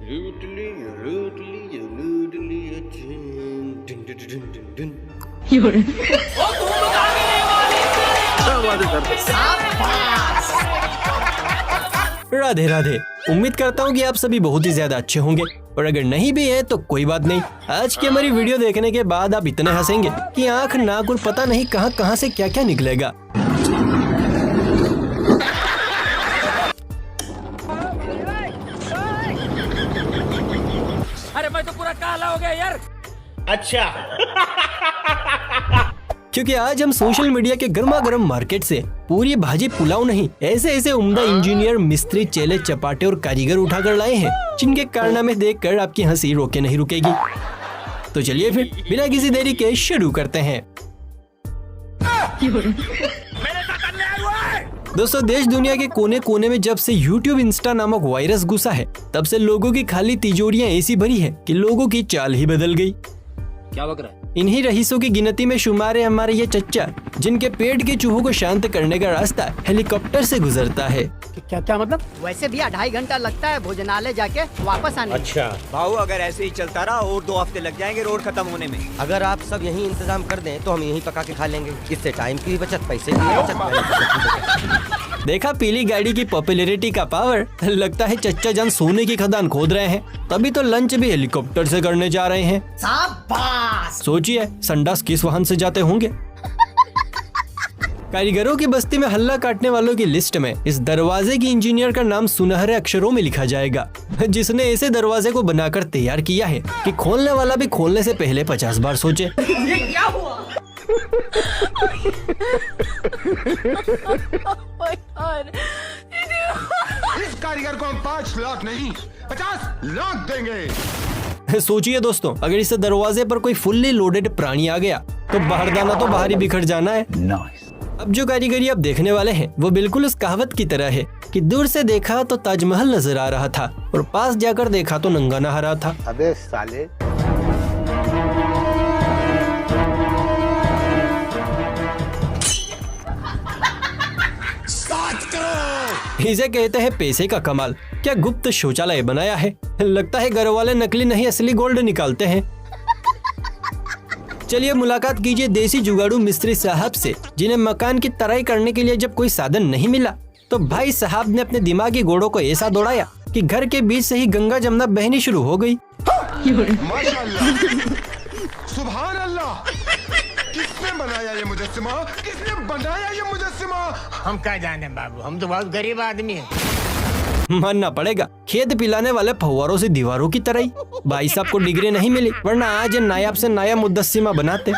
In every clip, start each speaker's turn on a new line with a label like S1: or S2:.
S1: लूट लिया लूट लिया लूट लिया डिन डिन डिन डिन डिन।
S2: राधे राधे। उम्मीद करता हूँ कि आप सभी बहुत ही ज्यादा अच्छे होंगे, और अगर नहीं भी है तो कोई बात नहीं। आज की हमारी वीडियो देखने के बाद आप इतने हंसेंगे कि आंख नाक और पता नहीं कहां कहां से क्या क्या निकलेगा।
S3: अरे मैं तो पूरा काला हो गया यार।
S1: अच्छा।
S2: क्योंकि आज हम सोशल मीडिया के गर्मा गर्म मार्केट से पूरी भाजी पुलाव नहीं, ऐसे ऐसे उम्दा इंजीनियर, मिस्त्री, चेले, चपाटे और कारीगर उठाकर लाए हैं जिनके कारनामे देखकर आपकी हंसी रोके नहीं रुकेगी। तो चलिए फिर बिना किसी देरी के शुरू करते हैं। दोस्तों, देश दुनिया के कोने कोने में जब से YouTube इंस्टा नामक वायरस घुसा है, तब से लोगों की खाली तिजोरियां ऐसी भरी है कि लोगों की चाल ही बदल गई।
S3: क्या बक रहा है?
S2: इन्हीं रईसों की गिनती में शुमार है हमारे ये चच्चा, जिनके पेट के चूहों को शांत करने का रास्ता हेलीकॉप्टर से गुजरता है।
S4: क्या मतलब? वैसे भी 2.5 घंटा लगता है भोजनालय जाके वापस आने।
S1: अच्छा
S5: भाऊ, अगर ऐसे ही चलता रहा और 2 हफ्ते लग जाएंगे रोड खत्म होने में।
S6: अगर आप सब यही इंतजाम कर दें तो हम यहीं पका के खा लेंगे। इससे टाइम की भी बचत, पैसे की भी बचत।
S2: देखा पीली गाड़ी की पॉपुलैरिटी का पावर। लगता है चच्चा जान सोने की खदान खोद रहे हैं, तभी तो लंच भी हेलीकॉप्टर से करने जा रहे हैं।
S4: शाबाश।
S2: सोचिए संडास किस वाहन से जाते होंगे। कारीगरों की बस्ती में हल्ला काटने वालों की लिस्ट में इस दरवाजे की इंजीनियर का नाम सुनहरे अक्षरों में लिखा जाएगा, जिसने ऐसे दरवाजे को बनाकर तैयार किया है कि खोलने वाला भी खोलने से पहले 50 बार सोचे।
S4: ये क्या हुआ?
S7: इस कारीगर को हम 5 लाख नहीं 50 लाख देंगे।
S2: सोचिए दोस्तों, अगर इस दरवाजे पर कोई फुल्ली लोडेड प्राणी आ गया तो बाहरदाना तो बाहर ही बिखर जाना है। अब जो कारीगरी आप देखने वाले हैं वो बिल्कुल उस कहावत की तरह है कि दूर से देखा तो ताजमहल नजर आ रहा था और पास जाकर देखा तो नंगा नहा था।
S7: अबे साले।
S2: इसे कहते हैं पैसे का कमाल। क्या गुप्त शौचालय बनाया है। लगता है घर वाले नकली नहीं असली गोल्ड निकालते हैं। चलिए मुलाकात कीजिए देसी जुगाड़ू मिस्त्री साहब से, जिन्हें मकान की तराई करने के लिए जब कोई साधन नहीं मिला तो भाई साहब ने अपने दिमागी घोड़ों को ऐसा दौड़ाया कि घर के बीच से ही गंगा जमुना बहनी शुरू हो गई।
S7: माशाअल्लाह, सुभान अल्लाह। किसने बनाया ये मुजस्सिमा? किसने बनाया ये मुजस्सिमा?
S8: हम क्या जाने बाबू, हम तो बहुत गरीब आदमी हैं।
S2: मानना पड़ेगा, खेत पिलाने वाले फव्वारों से दीवारों की तरह ही। भाई साहब को डिग्री नहीं मिली, वरना आज नायाब से नाया मुद्दस्सिमा बनाते।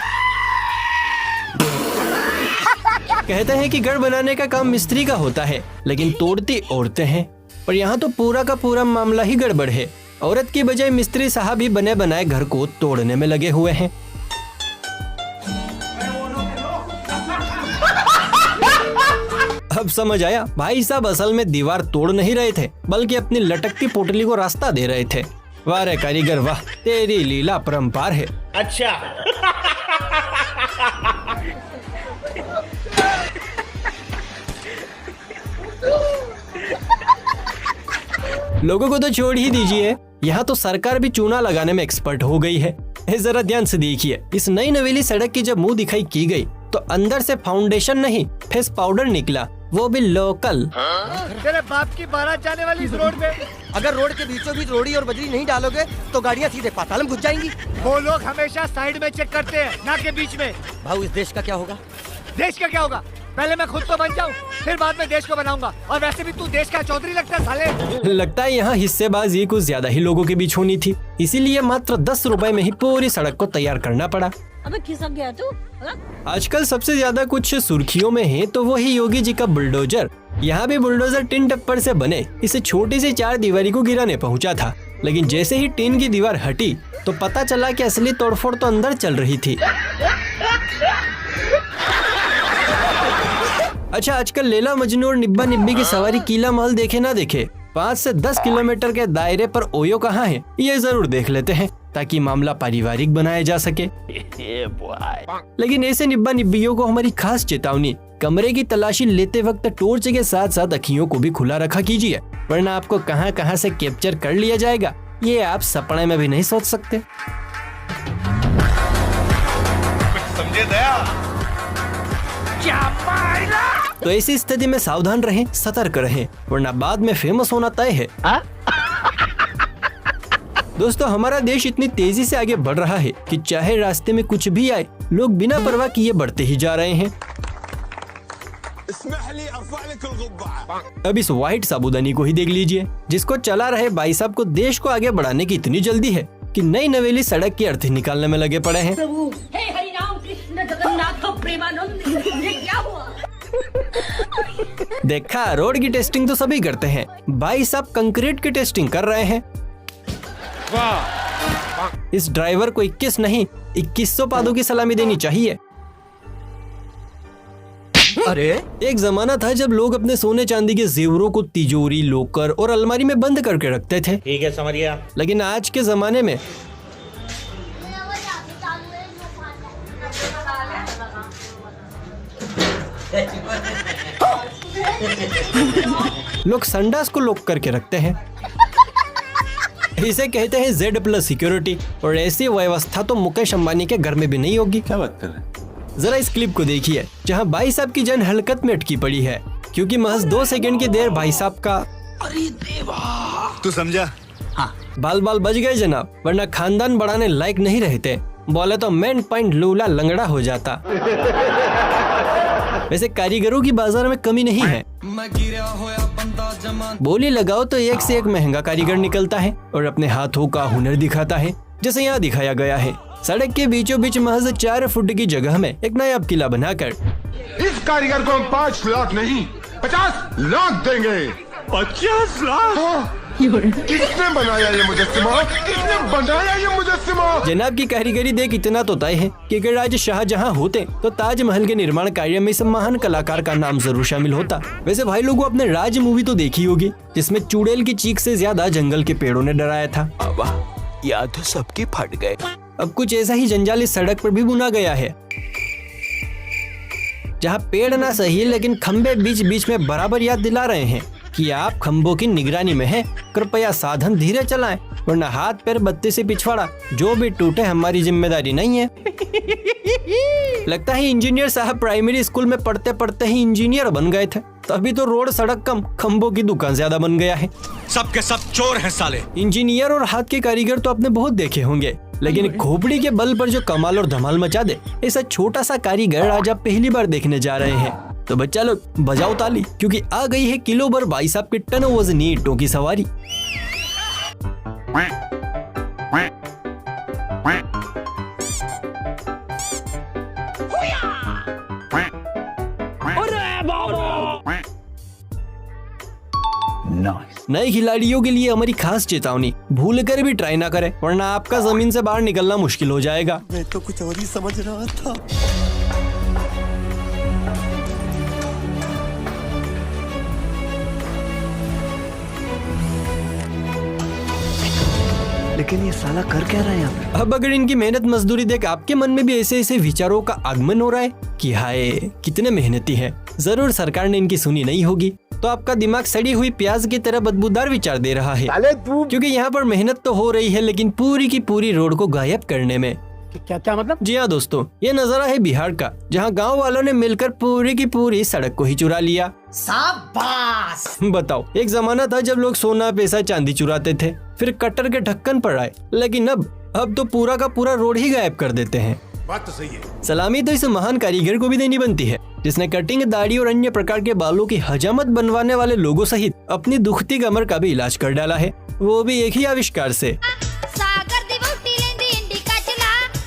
S2: कहते हैं कि घर बनाने का काम मिस्त्री का होता है, लेकिन तोड़ती औरतें हैं। पर यहाँ तो पूरा का पूरा मामला ही गड़बड़ है। औरत की बजाय मिस्त्री साहब ही बने बनाए घर को तोड़ने में लगे हुए हैं। अब समझ आया, भाई साहब असल में दीवार तोड़ नहीं रहे थे, बल्कि अपनी लटकती पोटली को रास्ता दे रहे थे। वाह रे कारीगर वाह, तेरी लीला परंपार है।
S1: अच्छा।
S2: लोगों को तो छोड़ ही दीजिए, यहाँ तो सरकार भी चूना लगाने में एक्सपर्ट हो गई है। जरा ध्यान से देखिए, इस नई नवेली सड़क की जब मुंह दिखाई की गई तो अंदर से फाउंडेशन नहीं फेस पाउडर निकला, वो भी लोकल।
S8: तेरे बाप की बारात जाने वाली इस रोड पे।
S6: अगर रोड के बीचों बीच रोड़ी और बजरी नहीं डालोगे तो गाड़ियाँ सीधे पाताल में घुस जाएंगी।
S8: वो लोग हमेशा साइड में चेक करते हैं, ना के बीच में।
S6: भाऊ, इस देश का क्या होगा?
S8: देश का क्या होगा? पहले मैं खुद तो बन जाऊं, फिर बाद में देश को बनाऊंगा। और वैसे भी तू देश का चौधरी लगता है साले।
S2: लगता है यहाँ हिस्सेबाजी कुछ ज्यादा ही लोगों के बीच होनी थी, इसीलिए मात्र 10 रुपए में ही पूरी सड़क को तैयार करना पड़ा।
S9: अबे खिसक गया तू।
S2: आजकल सबसे ज्यादा कुछ सुर्खियों में है तो वही योगी जी का बुलडोजर। यहाँ भी बुलडोजर टिन टप्पर से बने इसे छोटी सी 4 दीवारी को गिराने पहुँचा था, लेकिन जैसे ही टिन की दीवार हटी तो पता चला कि असली तोड़फोड़ तो अंदर चल रही थी। अच्छा, आजकल लैला मजनू और निब्बा निब्बी की सवारी किला महल देखे ना देखे, 5 से 10 किलोमीटर के दायरे पर ओयो कहाँ है ये जरूर देख लेते हैं, ताकि मामला पारिवारिक बनाया जा सके। लेकिन ऐसे निब्बा निब्बियों को हमारी खास चेतावनी, कमरे की तलाशी लेते वक्त टॉर्च के साथ साथ अखियों को भी खुला रखा कीजिए, वरना आपको कहां कहां से कैप्चर कर लिया जाएगा ये आप सपने में भी नहीं सोच सकते।
S7: समझे दया।
S2: तो ऐसी स्थिति में सावधान रहें, सतर्क रहें, वरना बाद में फेमस होना तय है। दोस्तों, हमारा देश इतनी तेजी से आगे बढ़ रहा है कि चाहे रास्ते में कुछ भी आए, लोग बिना परवाह किए बढ़ते ही जा रहे हैं। अब इस व्हाइट साबुदानी को ही देख लीजिए, जिसको चला रहे भाई साहब को देश को आगे बढ़ाने की इतनी जल्दी है कि नई नवेली सड़क की अर्थी निकालने में लगे पड़े हैं।
S9: हे हरि राम कृष्ण जगन्नाथ प्रेमानंद, ये क्या हुआ?
S2: देखा, रोड की टेस्टिंग तो सभी करते हैं, भाई साहब कंक्रीट की टेस्टिंग कर रहे हैं। इस ड्राइवर को 21 नहीं 2100 पादों की सलामी देनी चाहिए।
S6: अरे
S2: एक जमाना था जब लोग अपने सोने चांदी के जेवरों को तिजोरी, लोकर और अलमारी में बंद करके रखते थे।
S5: ठीक है, समझ गया।
S2: लेकिन आज के जमाने में लोग संडास को लॉक करके रखते हैं। इसे कहते हैं Z+ सिक्योरिटी, और ऐसी व्यवस्था तो मुकेश अंबानी के घर में भी नहीं होगी।
S1: क्या बात कर रहे हैं?
S2: जरा इस क्लिप को देखिए, जहां भाई साहब की जान हलकत में अटकी पड़ी है, क्योंकि महज 2 सेकंड की देर भाई साहब का
S7: तू समझा?
S2: बाल बच गए जनाब, वरना खानदान बढ़ाने लायक नहीं रहते। बोले तो मेन पॉइंट लूला लंगड़ा हो जाता। वैसे कारीगरों की बाजार में कमी नहीं है। बोली लगाओ तो एक से एक महंगा कारीगर निकलता है और अपने हाथों का हुनर दिखाता है, जैसे यहाँ दिखाया गया है। सड़क के बीचों बीच महज 4 फुट की जगह में एक नायाब किला बनाकर
S7: इस कारीगर को हम 5 लाख नहीं 50 लाख देंगे। 50 लाख? हाँ। किसने बनाया ये मुजस्सिमा? किसने बनाया ये मुजस्सिमा?
S2: जनाब की कारीगरी देख इतना तो तय है कि अगर आज शाहजहां होते तो ताजमहल के निर्माण कार्य में इस महान कलाकार का नाम जरूर शामिल होता। वैसे भाई लोगों, आपने राज मूवी तो देखी होगी, जिसमें चुड़ैल की चीख से ज्यादा जंगल के पेड़ों ने डराया था।
S5: याद तो सबके फट गए।
S2: अब कुछ ऐसा ही जंजाल इस सड़क पर भी बुना गया है, जहाँ पेड़ ना सही लेकिन खंबे बीच बीच में बराबर याद दिला रहे हैं कि आप खंभों की निगरानी में हैं, कृपया साधन धीरे चलाएं, वरना हाथ पैर बत्ती से पिछवाड़ा जो भी टूटे हमारी जिम्मेदारी नहीं है। लगता है इंजीनियर साहब प्राइमरी स्कूल में पढ़ते पढ़ते ही इंजीनियर बन गए थे, तभी तो रोड सड़क कम खंभों की दुकान ज्यादा बन गया है।
S5: सबके सब चोर हैं साले।
S2: इंजीनियर और हाथ के कारीगर तो आपने बहुत देखे होंगे, लेकिन खोपड़ी के बल पर जो कमाल और धमाल मचा दे, ऐसा छोटा सा कारीगर आज आप पहली बार देखने जा रहे हैं। तो बच्चा लोग बजाओ ताली, क्योंकि आ गई है किलो भर भाई साहब के टन वजनी ईंटों की सवारी। नए खिलाड़ियों के लिए हमारी खास चेतावनी, भूल कर भी ट्राई ना करें, वरना आपका जमीन से बाहर निकलना मुश्किल हो जाएगा।
S6: मैं तो कुछ और ही समझ रहा था। लेकिन ये साला कर क्या रहा है यहाँ पे?
S2: अब अगर इनकी मेहनत मजदूरी देख आपके मन में भी ऐसे ऐसे विचारों का आगमन हो रहा है कि हाय कितने मेहनती है, जरूर सरकार ने इनकी सुनी नहीं होगी, तो आपका दिमाग सड़ी हुई प्याज की तरह बदबूदार विचार दे रहा है, क्योंकि यहाँ पर मेहनत तो हो रही है लेकिन पूरी की पूरी रोड को गायब करने में।
S4: क्या मतलब?
S2: जी हाँ दोस्तों, ये नजारा है बिहार का, जहाँ गांव वालों ने मिलकर पूरी की पूरी सड़क को ही चुरा लिया।
S4: शाबाश!
S2: बताओ, एक जमाना था जब लोग सोना पैसा चांदी चुराते थे, फिर कट्टर के ढक्कन पर आए, लेकिन अब तो पूरा का पूरा रोड ही गायब कर देते हैं।
S7: बात तो सही है।
S2: सलामी तो इस महान कारीगर को भी देनी बनती है, जिसने कटिंग, दाढ़ी और अन्य प्रकार के बालों की हजामत बनवाने वाले लोगों सहित अपनी दुखती कमर का भी इलाज कर डाला है, वो भी एक ही आविष्कार से।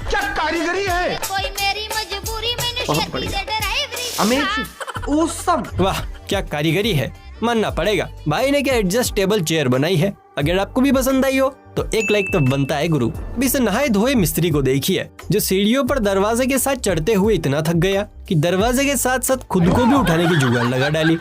S7: क्या कारीगरी है?
S9: कोई मेरी मजबूरी में
S6: बहुत बढ़िया। अमेजिंग।
S2: वाह क्या कारीगरी है, मानना पड़ेगा। भाई ने क्या एडजस्टेबल चेयर बनाई है। अगर आपको भी पसंद आई हो तो एक लाइक तो बनता है गुरु। अभी इस नहाए धोए मिस्त्री को देखिए, जो सीढ़ियों पर दरवाजे के साथ चढ़ते हुए इतना थक गया कि दरवाजे के साथ साथ खुद को भी उठाने की जुगाड़ लगा डाली।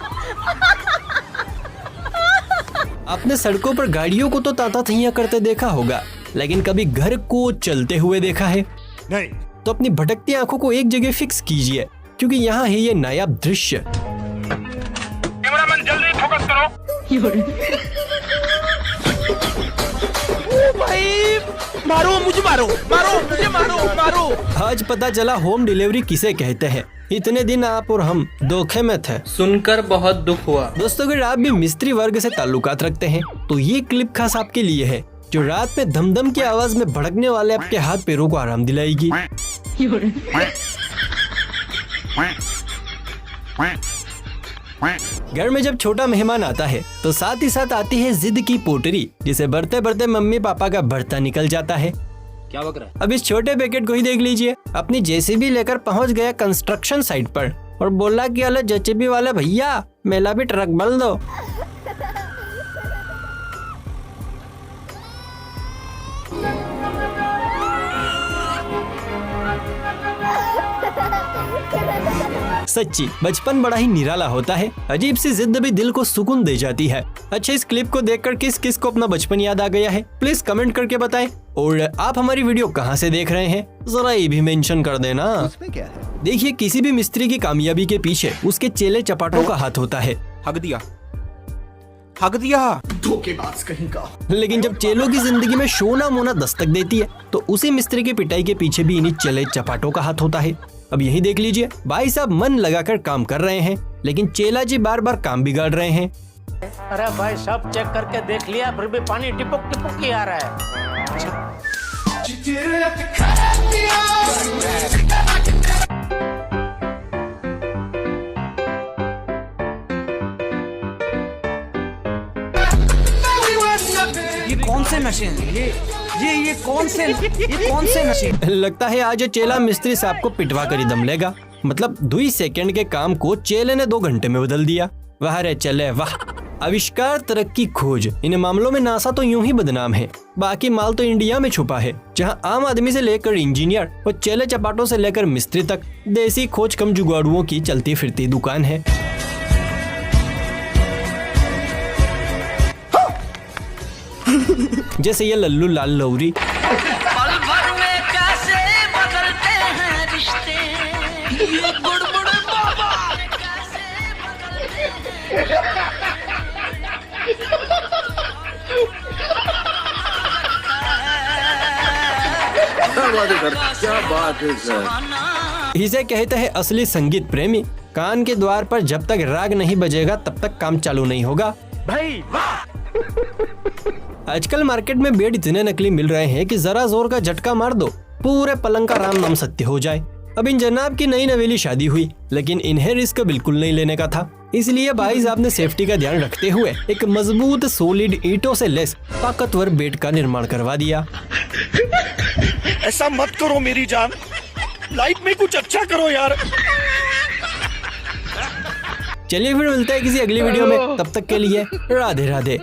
S2: आपने सड़कों पर गाड़ियों को तो ताता थैया करते देखा होगा, लेकिन कभी घर को चलते हुए देखा है?
S7: नहीं।
S2: तो अपनी भटकती आंखों को एक जगह फिक्स कीजिए, क्योंकि यहाँ है ये नायाब दृश्य।
S7: कैमरामैन जल्दी फोकस करो।
S10: भाई मारो मुझे, मारो मारो मुझे, मारो मारो।
S2: आज पता चला होम डिलीवरी किसे कहते हैं। इतने दिन आप और हम धोखे में थे।
S11: सुनकर बहुत दुख हुआ।
S2: दोस्तों अगर आप भी मिस्त्री वर्ग से ताल्लुकात रखते हैं तो ये क्लिप खास आपके लिए है, जो रात में धमधम की आवाज में भड़कने वाले आपके हाथ पैरों को आराम दिलाएगी। घर में जब छोटा मेहमान आता है तो साथ ही साथ आती है जिद की पोटरी, जिसे बढ़ते बढ़ते मम्मी पापा का भरता निकल जाता है।
S3: क्या बक रहा है?
S2: अब इस छोटे पैकेट को ही देख लीजिए। अपनी जेसीबी लेकर पहुंच गया कंस्ट्रक्शन साइट पर और बोला कि अले जेसीबी वाले भैया मेला भी ट्रक बल दो। सच्ची बचपन बड़ा ही निराला होता है। अजीब सी जिद भी दिल को सुकून दे जाती है। अच्छा, इस क्लिप को देखकर किस किस को अपना बचपन याद आ गया है, प्लीज कमेंट करके बताएं। और आप हमारी वीडियो कहां से देख रहे हैं जरा ये भी मेंशन कर देना।
S5: उसमें क्या है?
S2: देखिए, किसी भी मिस्त्री की कामयाबी के पीछे उसके चेले चपाटों का हाथ होता है।
S10: हक दिया, हक दिया।
S7: धोखेबाज कहीं का।
S2: लेकिन जब चेलों की जिंदगी में शोना मोना दस्तक देती है तो उसी मिस्त्री की पिटाई के पीछे भी इन्हीं चेले चपाटों का हाथ होता है। अब यही देख लीजिए, भाई साहब मन लगाकर काम कर रहे हैं लेकिन चेला जी बार बार काम बिगाड़ रहे हैं।
S12: अरे भाई सब चेक करके देख लिया, फिर भी पानी टिपुक टिपुक ही आ रहा है।
S10: ये कौन से नशे हैं? ये कौन से नशे?
S2: लगता है आज चेला मिस्त्री साहब को पिटवा कर ही दम लेगा। मतलब 2 सेकंड के काम को चेले ने 2 घंटे में बदल दिया। वाह रे चले वाह। आविष्कार, तरक्की, खोज, इन मामलों में नासा तो यूं ही बदनाम है। बाकी माल तो इंडिया में छुपा है, जहां आम आदमी से लेकर इंजीनियर और चेले चपाटों से लेकर मिस्त्री तक देसी खोज कम जुगाड़ुओं की चलती फिरती दुकान है। जैसे ये लल्लू लाल लौरी,
S9: पल भर में कैसे बदलते हैं रिश्ते, ये बुड़बुड़ बाबा कैसे बदलते हैं।
S1: क्या बात है सर।
S2: इसे कहते हैं असली संगीत प्रेमी। कान के द्वार पर जब तक राग नहीं बजेगा तब तक काम चालू नहीं होगा।
S12: भाई वाह।
S2: आजकल मार्केट में बेड इतने नकली मिल रहे हैं कि जरा जोर का झटका मार दो पूरे पलंग का राम नाम सत्य हो जाए। अब इन जनाब की नई नवेली शादी हुई, लेकिन इन्हें रिस्क बिल्कुल नहीं लेने का था। इसलिए भाई साहब ने सेफ्टी का ध्यान रखते हुए एक मजबूत सोलिड ईंटों से लेस ताकतवर बेड का निर्माण करवा दिया।
S10: ऐसा मत करो मेरी जान, लाइफ में कुछ अच्छा करो यार।
S2: चलिए फिर मिलते हैं किसी अगली वीडियो में, तब तक के लिए राधे राधे।